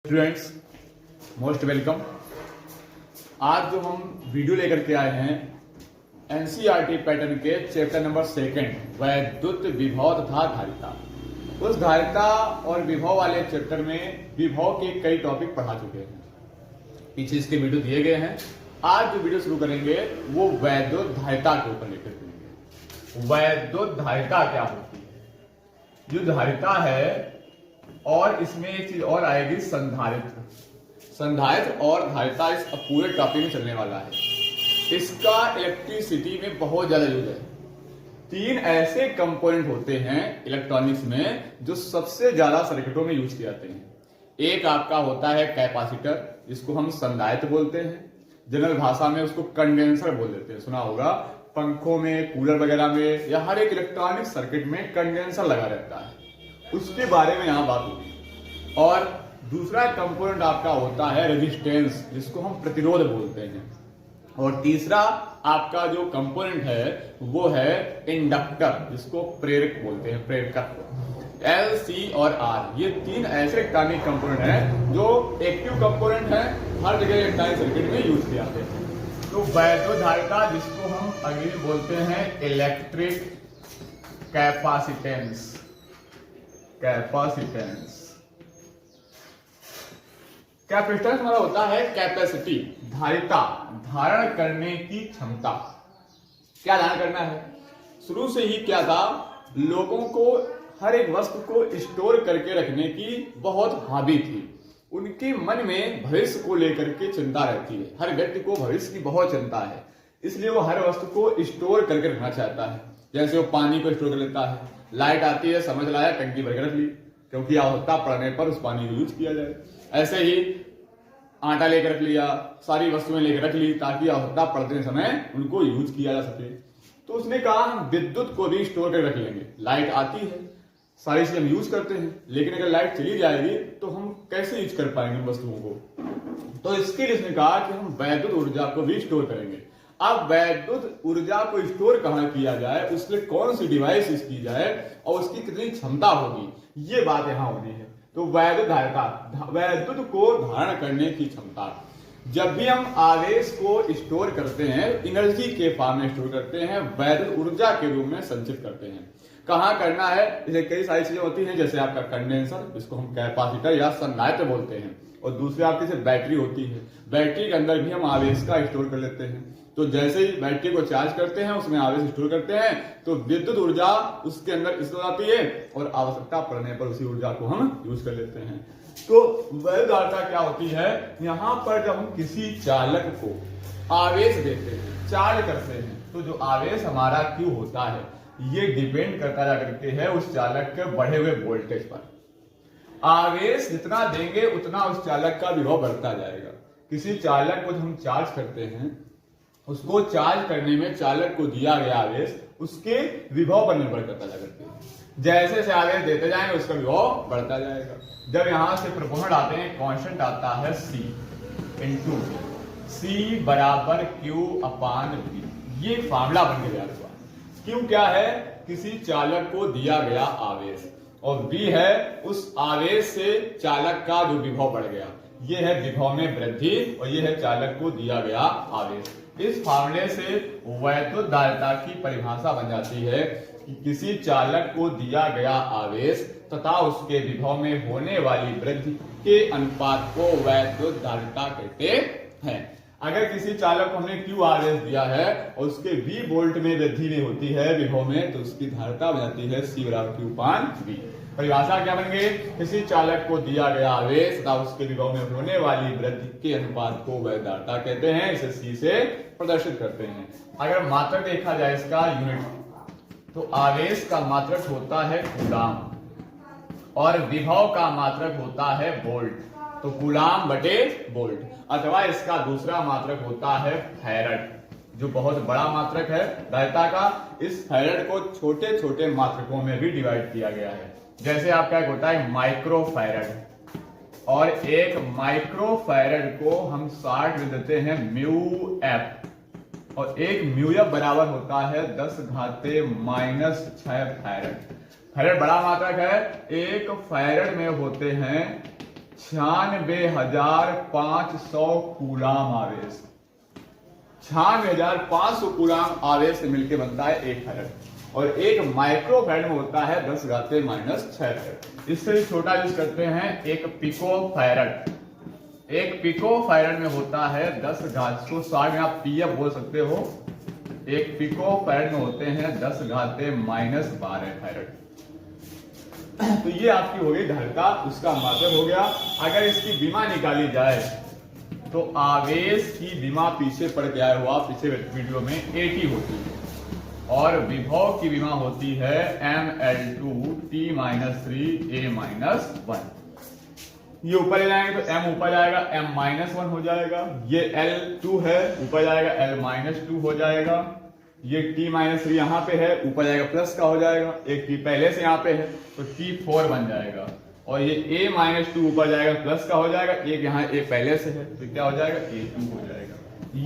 Students most welcome. आज जो हम वीडियो लेकर के आए हैं एनसीईआरटी पैटर्न के चैप्टर नंबर 2 वैद्युत विभव तथा धारिता। उस धारिता और विभव वाले चैप्टर में विभव के कई टॉपिक पढ़ा चुके हैं, पीछे इसके वीडियो दिए गए हैं। आज जो वीडियो शुरू करेंगे वो वैद्युत धारिता के ऊपर लेकर करेंगे। वैद्युत धारिता क्या होती है, जो धारिता है, और इसमें एक चीज और आएगी संधारित्र। संधारित्र और धारिता इस पूरे टॉपिक में चलने वाला है। इसका इलेक्ट्रिसिटी में बहुत ज्यादा यूज है। 3 ऐसे कंपोनेंट होते हैं इलेक्ट्रॉनिक्स में जो सबसे ज्यादा सर्किटों में यूज किए जाते हैं। एक आपका होता है कैपेसिटर, जिसको हम संधारित्र बोलते हैं। जनरल भाषा में उसको कंडेंसर बोल देते हैं, सुना होगा। पंखों में, कूलर वगैरह में या हर एक इलेक्ट्रॉनिक सर्किट में कंडेंसर लगा रहता है, उसके बारे में यहां बात होगी। और दूसरा कंपोनेंट आपका होता है रेजिस्टेंस, जिसको हम प्रतिरोध बोलते हैं। और तीसरा आपका जो कंपोनेंट है वो है इंडक्टर, जिसको प्रेरक बोलते हैं, प्रेरकत्व। एल, सी और आर, ये 3 ऐसे इलेक्ट्रॉनिक कंपोनेंट हैं जो एक्टिव कंपोनेंट हैं, हर जगह इलेक्ट्रॉनिक सर्किट में यूज किए जाते हैं। तो वैद्युत धारिता, जिसको हम अगली बोलते हैं इलेक्ट्रिक कैपेसिटेंस। कैपेसिटेंस कैपेसिटेंस हमारा होता है कैपेसिटी, धारिता, धारण करने की क्षमता। क्या धारण करना है? शुरू से ही क्या था, लोगों को हर एक वस्तु को स्टोर करके रखने की बहुत हॉबी थी। उनके मन में भविष्य को लेकर के चिंता रहती है। हर व्यक्ति को भविष्य की बहुत चिंता है, इसलिए वो हर वस्तु को स्टोर करके रखना चाहता है। जैसे वो पानी को स्टोर कर लेता है, लाइट आती है, समझ लाया, टंकी भर के रख ली, क्योंकि आवश्यकता पड़ने पर उस पानी को यूज किया जाए। ऐसे ही आटा लेकर रख लिया, सारी वस्तुएं लेकर रख ली, ताकि आवश्यकता पड़ते समय उनको यूज किया जा सके। तो उसने कहा हम विद्युत को भी स्टोर कर रख लेंगे। लाइट आती है, सारी चीजें हम यूज करते हैं, लेकिन अगर लाइट चली जाएगी तो हम कैसे यूज कर पाएंगे वस्तुओं को? तो इसके लिए उसने कहा कि हम वैद्युत ऊर्जा को भी स्टोर करेंगे। अब वैद्युत ऊर्जा को स्टोर कहां किया जाए, उसके लिए कौन सी डिवाइस यूज की जाए और उसकी कितनी क्षमता होगी, ये बात यहां होनी है। तो वैद्युत धारिता, वैद्युत को धारण करने की क्षमता। जब भी हम आवेश को स्टोर करते हैं, एनर्जी के फॉर्म में स्टोर करते हैं, वैद्युत ऊर्जा के रूप में संचित करते हैं। कहां करना है? जैसे कई सारी चीजें होती हैं, जैसे आपका कंडेंसर, जिसको हम कैपेसिटर या संधारित्र बोलते हैं, और दूसरी आपकी जैसे बैटरी होती है। बैटरी के अंदर भी हम आवेश का स्टोर कर लेते हैं। तो जैसे ही बैटरी को चार्ज करते हैं, उसमें आवेश स्टोर करते हैं, तो विद्युत ऊर्जा उसके अंदर स्टोर आती है और आवश्यकता पड़ने पर उसी ऊर्जा को हम यूज कर लेते हैं। तो वैद्युत धारिता क्या होती है? यहाँ पर जब हम किसी चालक को आवेश देते हैं, चार्ज करते हैं, तो जो आवेश हमारा क्यू होता है, ये डिपेंड करता जा करके है उस चालक के बढ़े हुए वोल्टेज पर। आवेश जितना देंगे उतना उस चालक का विभव बढ़ता जाएगा। किसी चालक को जब हम चार्ज करते हैं, उसको चार्ज करने में चालक को दिया गया आवेश उसके विभव पर निर्भर करता जा करके है। जैसे जैसे आवेश देते जाएंगे उसका विभव बढ़ता जाएगा। जब यहां से प्रोपोर्शनल आते हैं, कांस्टेंट आता है C इंटू C बराबर Q अपान V। ये फार्मूला बन गया हुआ। Q क्या है? किसी चालक को दिया गया आवेश, और V है उस आवेश से चालक का जो विभव बढ़ गया। ये है विभव में वृद्धि, और ये है चालक को दिया गया आवेश। इस फार्मूले से वैद्युत धारिता की परिभाषा बन जाती है कि किसी चालक को दिया गया आवेश तथा उसके विभव में होने वाली वृद्धि के अनुपात को वैद्युत धारिता कहते हैं। अगर किसी चालक को हमने Q आवेश दिया है और उसके V वोल्ट में वृद्धि नहीं होती है विभव में, तो उसकी धारिता बन जाती है C बराबर Q अपान V। परिभाषा क्या बन गई? किसी चालक को दिया गया आवेश तथा उसके विभव में होने वाली वृद्धि के अनुपात को वैद्युत धारिता कहते हैं। इसे C से प्रदर्शित करते हैं। अगर मात्रक देखा जाए इसका यूनिट, तो आवेश का मात्रक होता है कूलाम और विभव का मात्रक होता है वोल्ट। तो कूलाम बटे वोल्ट, अथवा इसका दूसरा मात्रक होता है फैरड, जो बहुत बड़ा मात्रक है धारिता का। इस फैरड को छोटे छोटे मात्रकों में भी डिवाइड किया गया है। जैसे आपका एक होता है माइक्रो फैरड, और एक माइक्रो फैरड को हम शॉर्ट में देते हैं म्यू एफ, और एक म्यू एफ बराबर होता है 10⁻⁻⁶ फैरड। फैरड बड़ा मात्रक है। एक फैरड में होते हैं 96,500 कूलाम आवेश। 96,500 कूलाम आवेश से मिलकर बनता है 1 फैरड, और 1 माइक्रो फैरड में होता है 10⁻⁻⁶ फैरड। इससे छोटा यूज करते हैं 1 पिको फैरड। 1 पिको फैरड में होता है 10⁻60 में आप पीएफ बोल सकते हो। 1 पिको फैरड में होते हैं 10⁻12 फैरड। तो ये आपकी हो गई धारिता, उसका मात्रक हो गया। अगर इसकी विमा निकाली जाए तो आवेश की विमा पीछे पड़ गया हुआ पिछले वीडियो में 80 होती है, और विभव की विमा होती है mL2T-3A-1। ये ऊपर ले जाएंगे तो m ऊपर जाएगा, m-1 हो जाएगा। ये L2 है, ऊपर जाएगा L-2 हो जाएगा। ये T-3 यहाँ पे है, ऊपर जाएगा प्लस का हो जाएगा। एक T पहले से यहाँ पे है तो T4 बन जाएगा, और ये A-2 ऊपर जाएगा प्लस का हो जाएगा। एक यहाँ A पहले से है तो क्या हो जाएगा, A2 हो जाएगा।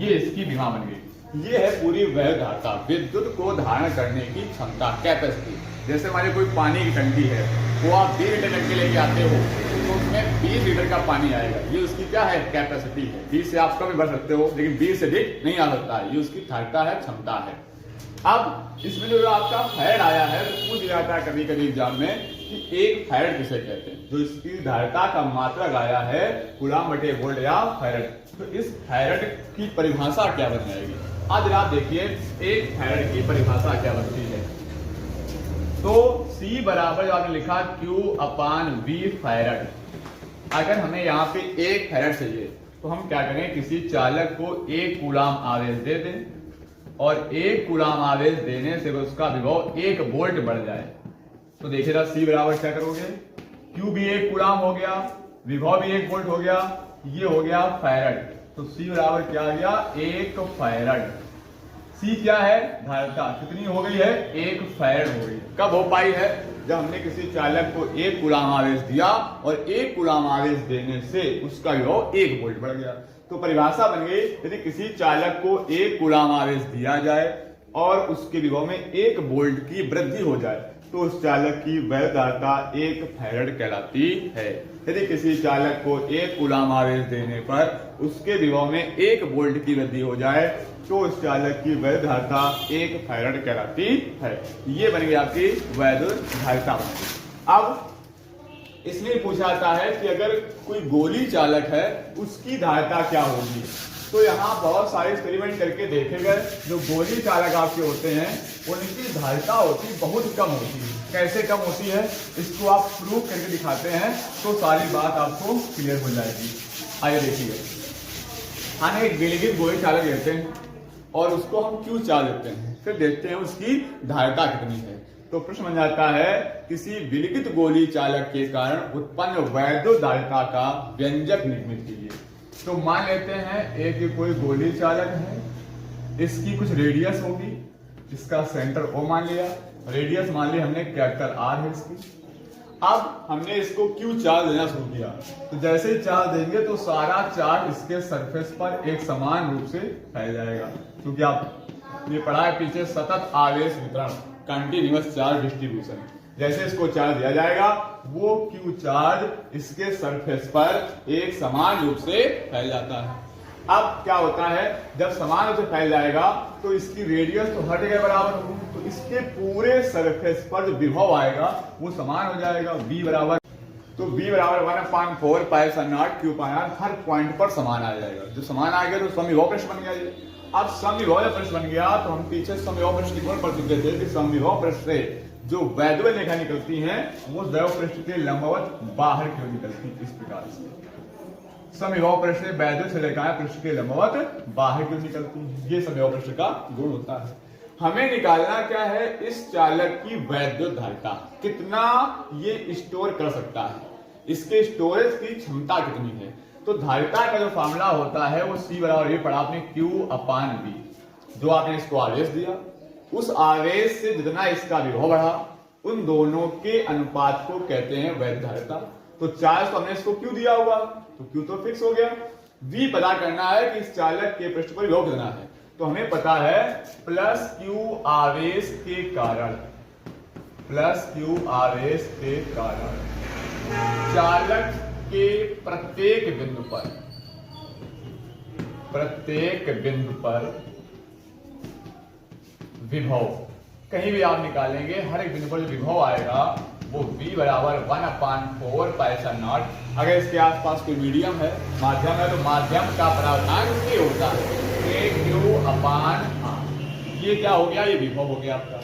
ये इसकी विमा बन गई। ये है पूरी वैध धारिता, विद्युत को धारण करने की क्षमता, कैपेसिटी। जैसे हमारे कोई पानी की टंकी है, वो आप 20 लीटर टंकी लेके आते हो तो उसमें 20 लीटर का पानी आएगा। ये उसकी क्या है, कैपेसिटी है। 20 से आप कम भी बढ़ सकते हो, लेकिन 20 से अधिक नहीं आ सकता है। ये उसकी धारिता है, क्षमता है। अब इसमें जो आपका फैरड आया है तो पूछ जाता है कभी कभी एग्जाम में कि 1 फैरड किसे कहते हैं। जो इसकी धारिता का मात्रक आया है कूलाम/वोल्ट या फैरड, तो इस फैरड की परिभाषा क्या बन जाएगी। आज आप देखिए 1 फैरड की परिभाषा क्या बनती है। तो C बराबर जो आपने लिखा Q/V फैरड। अगर हमें यहाँ पे 1 फैरड चाहिए तो हम क्या करें, किसी चालक को 1 कूलाम आवेश दे दें, और 1 कूलाम आवेश देने से उसका विभव 1 वोल्ट बढ़ जाए। तो देखिएगा C बराबर क्या करोगे, Q भी 1 कूलाम हो गया, विभव भी 1 वोल्ट हो गया, ये हो गया फैरड। तो C बराबर क्या आ गया, 1 फैरड। C क्या है, धारिता कितनी हो गई है, 1 फैरड हो गई। कब हो पाई है, जब हमने किसी चालक को 1 कूलाम आवेश दिया और 1 कूलाम आवेश देने से उसका विभव 1 वोल्ट बढ़ गया। तो परिभाषा बन गई, यदि किसी चालक को 1 कूलाम आवेश दिया जाए और उसके विभव में 1 वोल्ट की वृद्धि हो जाए तो उस चालक की वैध धारिता 1 फैरड कहलाती है। यदि किसी चालक को 1 कूलाम आवेश देने पर उसके विभव में 1 वोल्ट की वृद्धि हो जाए तो उस चालक की वैध धारिता 1 फैरड कहलाती है। ये बन गई आपकी वैध धारिता बन गई। अब इसमें पूछा जाता है कि अगर कोई गोली चालक है उसकी धारिता क्या होगी। तो यहाँ बहुत सारे एक्सपेरिमेंट करके देखे गए, जो गोली चालक आपके होते हैं उनकी धारिता होती बहुत कम होती है। कैसे कम होती है, इसको आप प्रूव करके दिखाते हैं तो सारी बात आपको क्लियर हो जाएगी। आइए देखिए, हम एक विलिगित गोली चालक लेते हैं और उसको हम क्यू चार्ज देते हैं, फिर देखते हैं उसकी धारिता कितनी है। तो प्रश्न बन जाता है, किसी विलिगित गोली चालक के कारण उत्पन्न वैद्युत धारिता का व्यंजक निर्मित कीजिए। तो मान लेते हैं एक कोई गोली चालक है, इसकी कुछ रेडियस होगी, इसका सेंटर O मान लिया, रेडियस मान लिया हमने कैपिटल R है इसकी। अब हमने इसको Q चार्ज देना शुरू किया, तो जैसे ही चार्ज देंगे तो सारा चार्ज इसके सरफेस पर एक समान रूप से फैल जाएगा, क्योंकि आप ये पढ़ा है पीछे सतत आवेश वितरण, कंटिन्यूअस चार्ज डिस्ट्रीब्यूशन। जैसे इसको चार्ज दिया जाएगा वो Q चार्ज इसके सरफेस पर एक समान रूप से फैल जाता है। अब क्या होता है, जब समान रूप से फैल जाएगा तो इसकी रेडियस तो हर जगह बराबर होगी, तो इसके पूरे सरफेस पर जो विभव आएगा वो समान हो जाएगा। V बराबर 1/4 पाई सन नॉट Q पाई R, हर पॉइंट पर समान आ जाएगा। जो समान आ गया तो समविभव प्रश्न बन गया ये। अब समविभव प्रश्न बन गया तो हम पीछे समविभव प्रश्न की पढ़ चुके थे कि समविभव प्रश्न से जो वैद्युत रेखा निकलती हैं वो द्रव पृष्ठ के लंबवत बाहर की ओर निकलती है। इस प्रकार से समविभव पृष्ठ से वैद्युत रेखाएं पृष्ठ के लंबवत बाहर की ओर निकलती हैं। ये समविभव पृष्ठ का गुण होता है। हमें निकालना क्या है, इस चालक की वैद्युत धारिता कितना ये स्टोर कर सकता है, इसके स्टोरेज की क्षमता कितनी है। तो धारिता का जो फॉर्मूला होता है वो C बराबर ये पढ़ा आपने Q/V। जो आपने इसको आवेश दिया, उस आवेश से जितना इसका विभव बढ़ा उन दोनों के अनुपात को कहते हैं वैद्युत धारिता। तो चार्ज तो हमने इसको Q दिया हुआ तो Q तो फिक्स हो गया। V पता करना है कि इस चालक के पृष्ठ पर विभव कितना है, तो हमें पता है +Q आवेश के कारण, +Q आवेश के कारण चालक के प्रत्येक बिंदु पर विभव, कहीं भी आप निकालेंगे हर एक बिंदु पर जो विभव आएगा वो v बराबर 1/4 पाई नॉट। अगर इसके आसपास कोई मीडियम है, माध्यम है, तो माध्यम का परावर्तनांक ये होता है KQ/R। ये क्या हो गया, ये विभव हो गया आपका।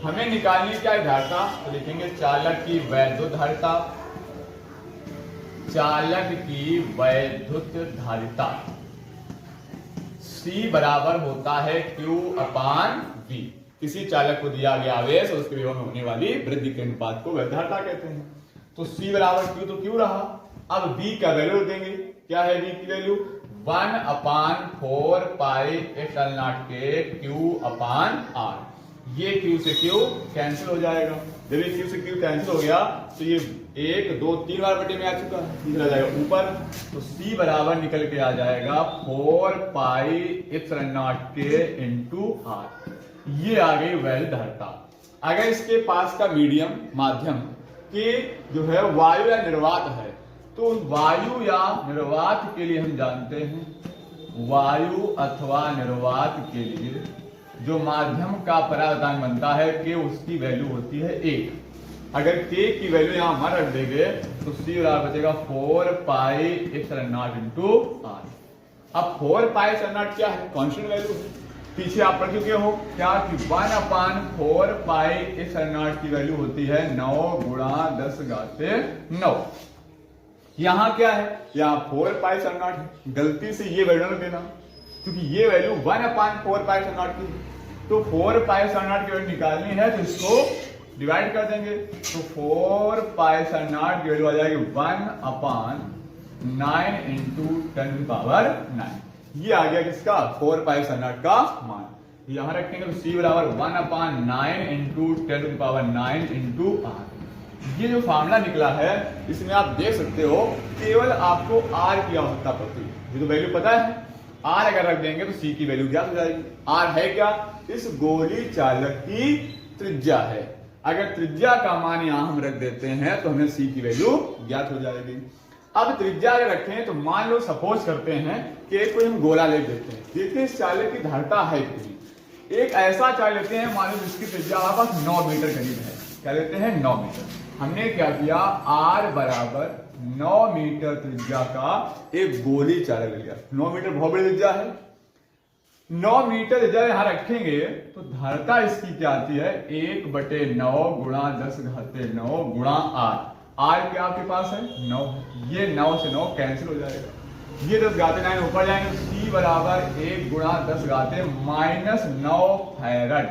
हमें निकालनी क्या है धारिता, तो लिखेंगे चालक की वैद्युत धारिता, चालक की वैद्युत धारिता C बराबर होता है Q/V। किसी चालक को दिया गया आवेश और उसके विभव में होने वाली वृद्धि के अनुपात को वैद्युत धारिता कहते हैं। तो C बराबर Q तो Q रहा। अब V का वैल्यू देंगे, क्या है V की वैल्यू 1/4 पाई एप्सिलॉन नॉट के Q/R। ये Q से Q कैंसिल हो जाएगा। जब ये Q से Q कैंसिल हो गया तो ये 1 2 3 बार बटे में आ चुका है, निकल जाएगा ऊपर। तो C बराबर निकल के आ जाएगा 4 पाई एप्सिलॉन नॉट के इंटू R। ये आ गई वैद्युत धारिता। अगर इसके पास का मीडियम माध्यम के जो है वायु या निर्वात है, तो वायु या निर्वात के लिए हम जानते हैं वायु अथवा निर्वात के लिए जो माध्यम का परावर्तनांक बनता है के, उसकी वैल्यू होती है 1। अगर के की वैल्यू यहां मान रख देंगे तो C बराबर बचेगा 4 pi epsilon not into R। अब 4 पाई एप्सिलॉन नॉट क्या है, कांस्टेंट वैल्यू है। पीछे आप पढ़ चुके हो क्या कि 1/4 पाई एप्सिलॉन नॉट की वैल्यू होती है 9 × 10⁻⁹। यहां क्या है, यहां 4 पाई एप्सिलॉन नॉट है। गलती से ये वैल्यू न देना, क्योंकि ये वैल्यू 1/4 पाई एप्सिलॉन नॉट की, तो 4 पाई एप्सिलॉन नॉट की वैल्यू निकालनी है तो इसको डिवाइड कर देंगे। तो 4 पाई एप्सिलॉन नॉट की वैल्यू आ जाएगी 1/9 × 10⁻⁹। ये आ गया किसका, 4 पाई एप्सिलॉन नॉट का मान। यहां रखेंगे तो C बराबर 1/9 × 10⁻⁹ इंटू R। ये जो फार्मूला निकला है इसमें आप देख सकते हो केवल आपको R की आवश्यकता पड़ती है। ये तो वैल्यू पता है, R अगर रख देंगे तो C की वैल्यू ज्ञात हो जाएगी। R है क्या, इस गोली चालक की त्रिज्या है। अगर त्रिज्या का मान यहां हम रख देते हैं तो हमें C की वैल्यू ज्ञात हो जाएगी। अब त्रिज्या अगर रखें तो मान लो सपोज करते हैं कि कोई हम गोला ले देते हैं, देखते हैं इस चालक की धारिता है कितनी। एक ऐसा चालक लेते हैं मान लो जिसकी त्रिज्या हमारे पास 9 मीटर करीब है। क्या लेते हैं, 9 मीटर। हमने क्या किया, R बराबर 9 मीटर त्रिज्या का एक गोली चालक ले लिया। 9 मीटर बहुत बड़ी त्रिज्या है। 9 मीटर त्रिज्या यहां रखेंगे तो धारिता इसकी क्या आती है, 1/9 × 10⁻⁹ × R। R क्या आपके पास है, 9 है। ये 9 से 9 कैंसिल हो जाएगा। ये 10⁻⁹ ऊपर जाएंगे। C बराबर 1 × 10⁻⁻⁹ फैरड।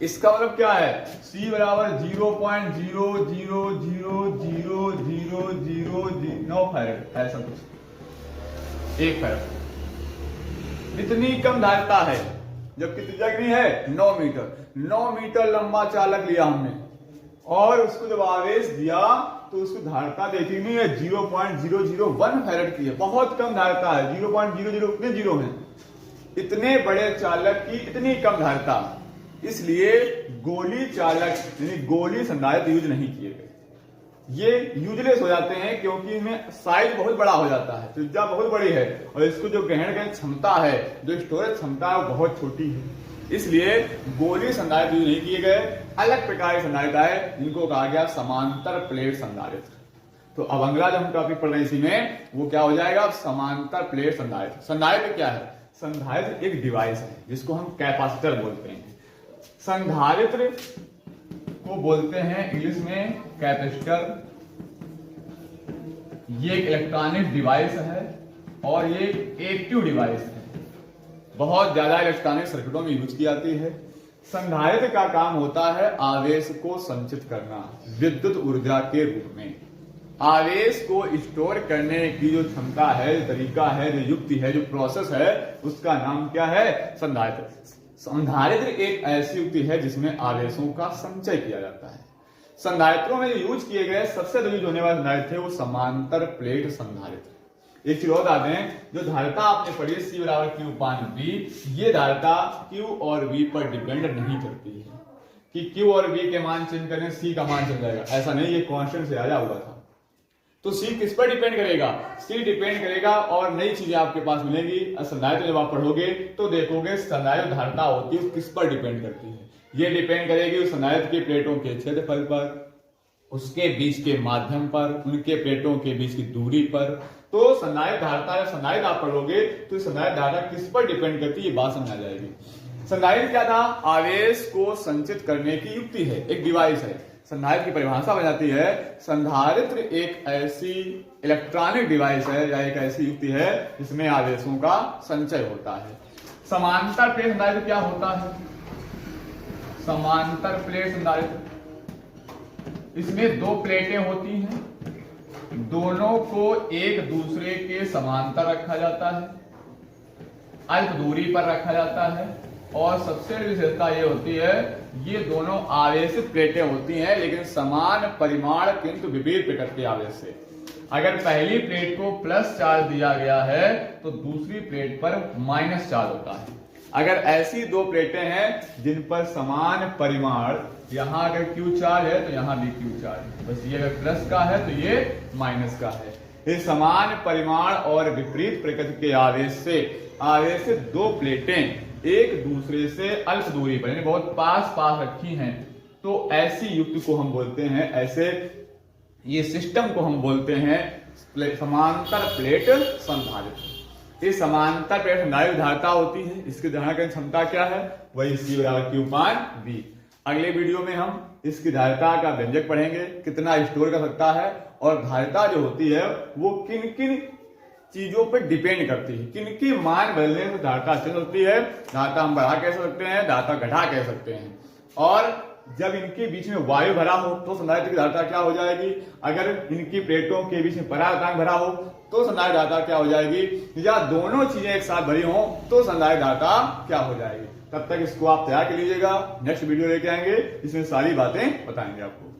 इसका मतलब क्या है, C बराबर 0.0000009 फैरड, ऐसा कुछ 1 फैरड। इतनी कम धारिता है, जबकि त्रिज्या कितनी है, 9 मीटर। 9 मीटर लंबा चालक लिया हमने और उसको जब आवेश दिया तो उसको धारिता देखी नहीं है, 0.001 फैरड की है। बहुत कम धारिता है, 0.00 कितने जीरो हैं। इतने बड़े चालक की इतनी कम धारिता, इसलिए गोली चालक यानी गोली संधारित्र यूज नहीं किए गए। ये यूजलेस हो जाते हैं क्योंकि इनमें साइज बहुत बड़ा हो जाता है, त्रिज्या बहुत बड़ी है और इसको जो ग्रहण करने क्षमता है, जो स्टोरेज क्षमता है, वो बहुत छोटी है। इसलिए गोली संधारित्र यूज नहीं किए गए। अलग प्रकार के संधारित्र है जिनको कहा गया समांतर प्लेट संधारित्र। तो अब अगला जो हम टॉपिक पढ़ रहे हैं इसी में, वो क्या हो जाएगा, समांतर प्लेट संधारित्र। संधारित्र क्या है, संधारित्र एक डिवाइस है जिसको हम कैपेसिटर बोलते हैं। संधारित्र को बोलते हैं इंग्लिश में कैपेसिटर। ये एक इलेक्ट्रॉनिक डिवाइस है और ये एक्टिव डिवाइस है। बहुत ज्यादा इलेक्ट्रॉनिक सर्किटों में यूज की जाती है। संधारित्र का काम होता है आवेश को संचित करना विद्युत ऊर्जा के रूप में। आवेश को स्टोर करने की जो क्षमता है, जो तरीका है, जो युक्ति है, जो प्रोसेस है, उसका नाम क्या है, संधारित्र। संधारित्र एक ऐसी युक्ति है जिसमें आवेशों का संचय किया जाता है। संधारित्रों में जो यूज किए गए सबसे अधिक यूज होने वाले संधारित्र थे वो समांतर प्लेट संधारित्र। एक चीज और बता दें, जो धारिता आपने पढ़ी C बराबर Q/V, ये धारिता Q और V पर डिपेंड नहीं करती है कि Q और V के मान चेंज करें C का मान चल जाएगा, ऐसा नहीं। ये कांस्टेंट से आया हुआ था। तो सी किस पर डिपेंड करेगा? सी डिपेंड करेगा और नई चीजें आपके पास मिलेंगी। संधारित्र जब आप पढ़ोगे तो देखोगे संधारित्र धारिता होती है किस पर डिपेंड करती है। ये डिपेंड करेगी उस संधारित्र की प्लेटों के क्षेत्रफल पर, उसके बीच के माध्यम पर, उनके प्लेटों के बीच की दूरी पर। तो संधारित्र धारिता या संधारित्र आप पढ़ोगे तो संधारित्र धारिता किस पर डिपेंड करती है, ये बात समझ आ जाएगी। संधारित्र क्या था? आवेश को संचित करने की युक्ति है, एक डिवाइस है। संधारित्र की परिभाषा बन जाती है, संधारित्र एक ऐसी इलेक्ट्रॉनिक डिवाइस है या एक ऐसी युक्ति है जिसमें आवेशों का संचय होता है। समांतर प्लेट संधारित्र क्या होता है? समांतर प्लेट संधारित्र, इसमें दो प्लेटें होती हैं, दोनों को एक दूसरे के समांतर रखा जाता है, अल्प दूरी पर रखा जाता है और सबसे बड़ी विशेषता ये होती है ये दोनों आवेशित प्लेटें होती हैं लेकिन समान परिमाण किंतु विपरीत प्रकृति के आवेश से। अगर पहली प्लेट को प्लस चार्ज दिया गया है तो दूसरी प्लेट पर माइनस चार्ज होता है। अगर ऐसी दो प्लेटें हैं जिन पर समान परिमाण, यहां अगर क्यू चार्ज है तो यहां भी क्यू चार्ज है, बस ये अगर प्लस का है तो ये माइनस का है। ये समान परिमाण और विपरीत प्रकृति के आवेश से आवेशित दो प्लेटें एक दूसरे से अल्प दूरी पर यानी बहुत पास पास रखी हैं तो ऐसी युक्ति को हम बोलते हैं, ऐसे ये सिस्टम को हम बोलते हैं समांतर प्लेट संधारित्र। ये समांतर प्लेट संधारित्र धारिता होती है, इसकी धारण करने क्षमता क्या है? वही C बराबर Q/V। अगले वीडियो में हम इसकी धारिता का व्यंजक पढ़ेंगे, कितना स्टोर कर सकता है और धारिता जो होती है वो किन किन चीजों पर डिपेंड करती है, किन की मान बदलने से धारिता चल सकती है। धारिता हम बढ़ा कह सकते हैं, धारिता घटा कह सकते हैं। और जब इनके बीच में वायु भरा हो तो संधारित्र की धारिता क्या हो जाएगी? अगर इनकी प्लेटों के बीच में परावर्तनांक भरा हो तो संधारित्र धारिता क्या हो जाएगी? या दोनों चीजें एक साथ भरी हो तो संधारित्र धारिता क्या हो जाएगी? तब तक इसको आप तैयार कर लीजिएगा, नेक्स्ट वीडियो लेके आएंगे, इसमें सारी बातें बताएंगे आपको।